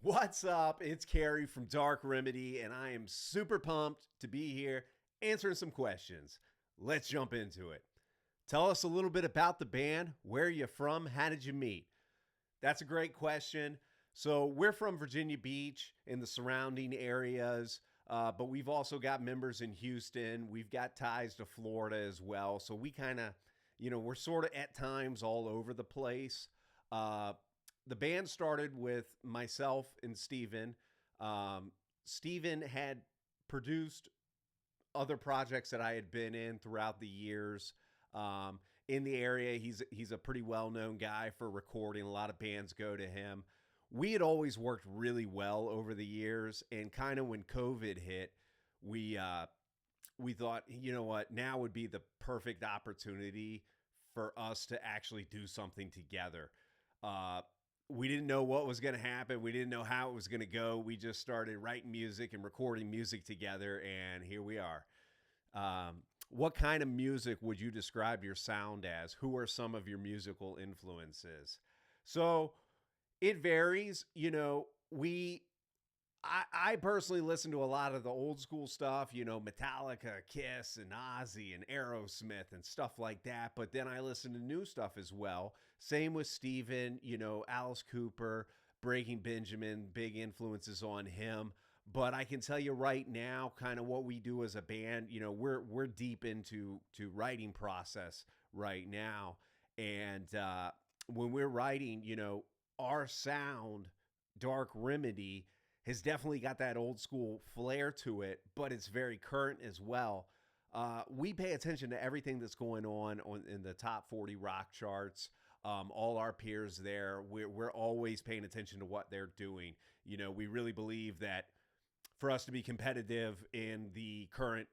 What's up? It's Carrie from Dark Remedy, and I am super pumped to be here answering some questions. Let's jump into it. Tell us a little bit about the band. Where are you from? How did you meet? That's a great question. So, we're from Virginia Beach in the surrounding areas, but we've also got members in Houston. We've got ties to Florida as well. So, we kind of, we're sort of at times all over the place. Uh, the band started with myself and Steven. Steven had produced other projects that I had been in throughout the years. In the area, he's a pretty well known guy for recording. A lot of bands go to him. We had always worked really well over the years, and kind of when COVID hit, we we thought, you know what, now would be the perfect opportunity for us to actually do something together. Uh, we didn't know what was going to happen. We didn't know how it was going to go. We just started writing music and recording music together, and here we are. What kind of music would you describe your sound as? Who are some of your musical influences? So it varies. I personally listen to a lot of the old school stuff, Metallica, Kiss, and Ozzy, and Aerosmith, and stuff like that. But then I listen to new stuff as well. Same with Steven, Alice Cooper, Breaking Benjamin, big influences on him. But I can tell you right now, kind of what we do as a band. We're deep into writing process right now, and when we're writing, our sound, Dark Remedy, has definitely got that old school flair to it, but it's very current as well. We pay attention to everything that's going on in the top 40 rock charts. All our peers there, we're always paying attention to what they're doing. We really believe that for us to be competitive in the current,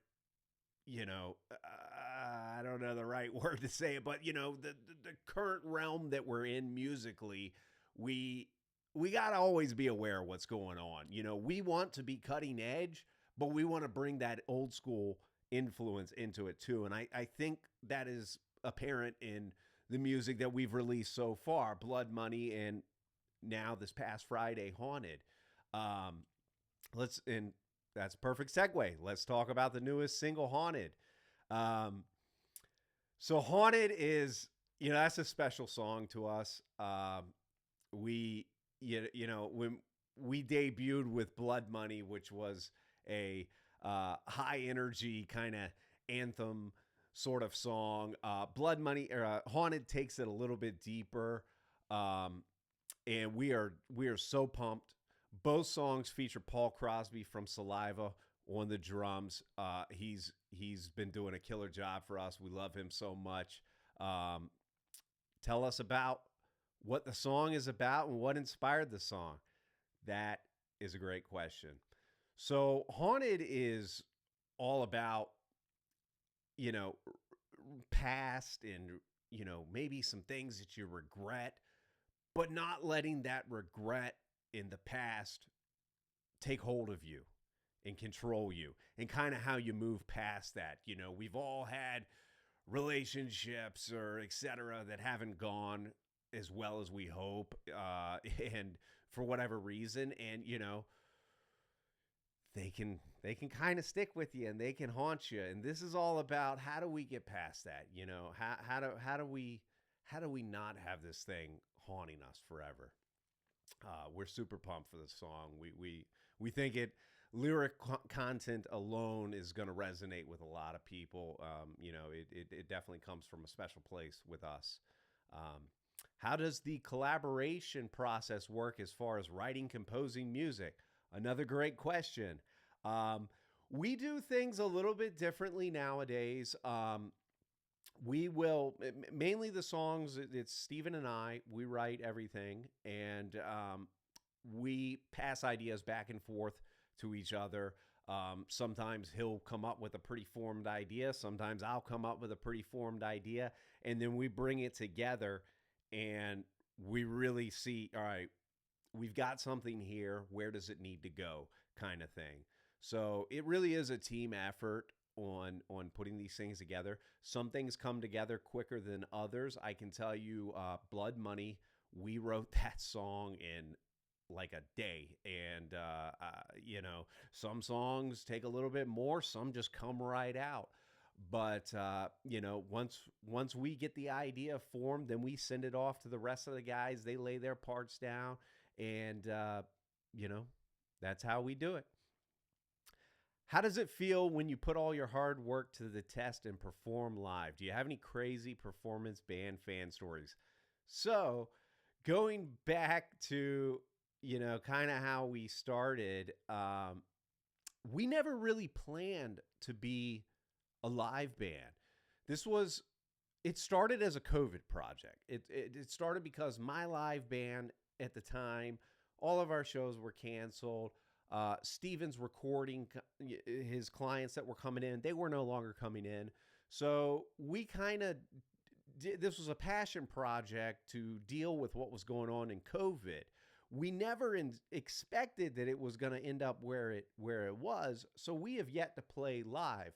I don't know the right word to say it, but the current realm that we're in musically, we got to always be aware of what's going on. We want to be cutting edge, but we want to bring that old school influence into it too. And I think that is apparent in the music that we've released so far, Blood Money, and now this past Friday, Haunted. Um, and that's a perfect segue. Let's talk about the newest single, Haunted. Um, so Haunted is, that's a special song to us. We when we debuted with Blood Money, which was a high energy kind of anthem sort of song, Blood Money, Haunted takes it a little bit deeper, and we are so pumped. Both songs feature Paul Crosby from Saliva on the drums. He's been doing a killer job for us. We love him so much. Tell us about what the song is about and what inspired the song. That is a great question. So Haunted is all about, you know, past and, maybe some things that you regret, but not letting that regret in the past take hold of you and control you, and kind of how you move past that. We've all had relationships or etc. that haven't gone as well as we hope, and for whatever reason, and they can kind of stick with you and they can haunt you. And this is all about, how do we get past that? How do we not have this thing haunting us forever? We're super pumped for the song. We think lyric content alone is going to resonate with a lot of people. It definitely comes from a special place with us. How does the collaboration process work as far as writing, composing music? Another great question. We do things a little bit differently nowadays. We will mainly the songs. It's Steven and I. We write everything, and we pass ideas back and forth to each other. Sometimes he'll come up with a pretty formed idea. Sometimes I'll come up with a pretty formed idea, and then we bring it together, and we really see, all right, we've got something here. Where does it need to go? Kind of thing. So it really is a team effort on putting these things together. Some things come together quicker than others. I can tell you, Blood Money, we wrote that song in like a day. And, some songs take a little bit more, some just come right out. But, once we get the idea formed, then we send it off to the rest of the guys. They lay their parts down, and, you know, that's how we do it. How does it feel when you put all your hard work to the test and perform live? Do you have any crazy performance band fan stories? So, going back to, kind of how we started, we never really planned to be a live band. This was, it started as a COVID project. It started because my live band at the time, all of our shows were canceled. Steven's recording, his clients that were coming in, they were no longer coming in. So we kind of did, this was a passion project to deal with what was going on in COVID. We never expected that it was going to end up where it was. So we have yet to play live.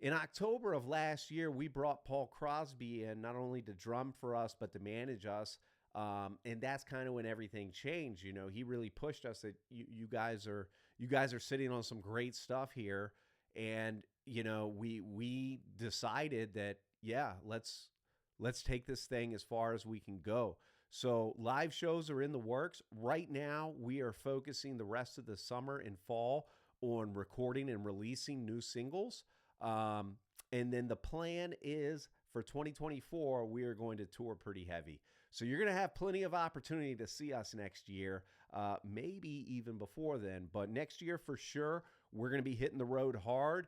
In October of last year, we brought Paul Crosby in, not only to drum for us, but to manage us. And that's kind of when everything changed. He really pushed us that you guys are sitting on some great stuff here. And, we decided that, yeah, let's take this thing as far as we can go. So live shows are in the works. Right now, we are focusing the rest of the summer and fall on recording and releasing new singles. And then the plan is for 2024, we are going to tour pretty heavy. So you're going to have plenty of opportunity to see us next year, maybe even before then. But next year, for sure, we're going to be hitting the road hard.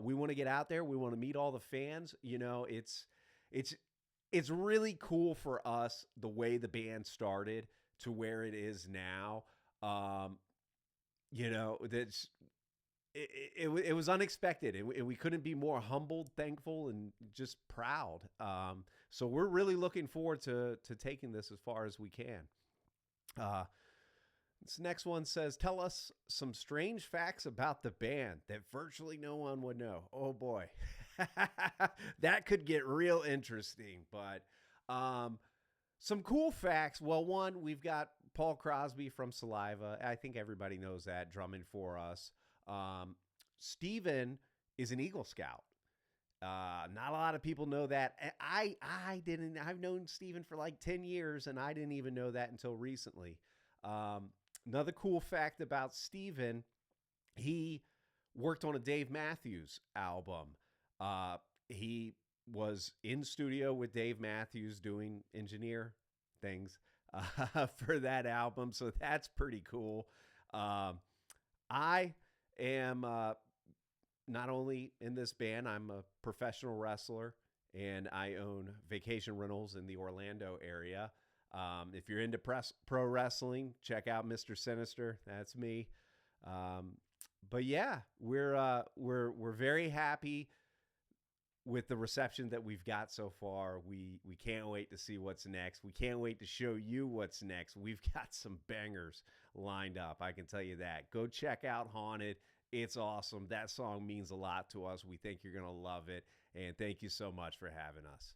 We want to get out there. We want to meet all the fans. It's really cool for us the way the band started to where it is now. That's it was unexpected, and we couldn't be more humbled, thankful, and just proud. So we're really looking forward to taking this as far as we can. This next one says, tell us some strange facts about the band that virtually no one would know. Oh boy, that could get real interesting. But some cool facts. Well, one, we've got Paul Crosby from Saliva. I think everybody knows that, drumming for us. Steven is an Eagle Scout. Not a lot of people know that. I didn't. I've known Steven for like 10 years, and I didn't even know that until recently. Another cool fact about Steven, he worked on a Dave Matthews album. He was in studio with Dave Matthews doing engineer things for that album, so that's pretty cool. I am not only in this band, I'm a professional wrestler, and I own vacation rentals in the Orlando area. If you're into pro wrestling, check out Mr. Sinister. That's me. But yeah, we're very happy with the reception that we've got so far. We can't wait to see what's next. We can't wait to show you what's next. We've got some bangers lined up, I can tell you that. Go check out Haunted. It's awesome. That song means a lot to us. We think you're going to love it. And thank you so much for having us.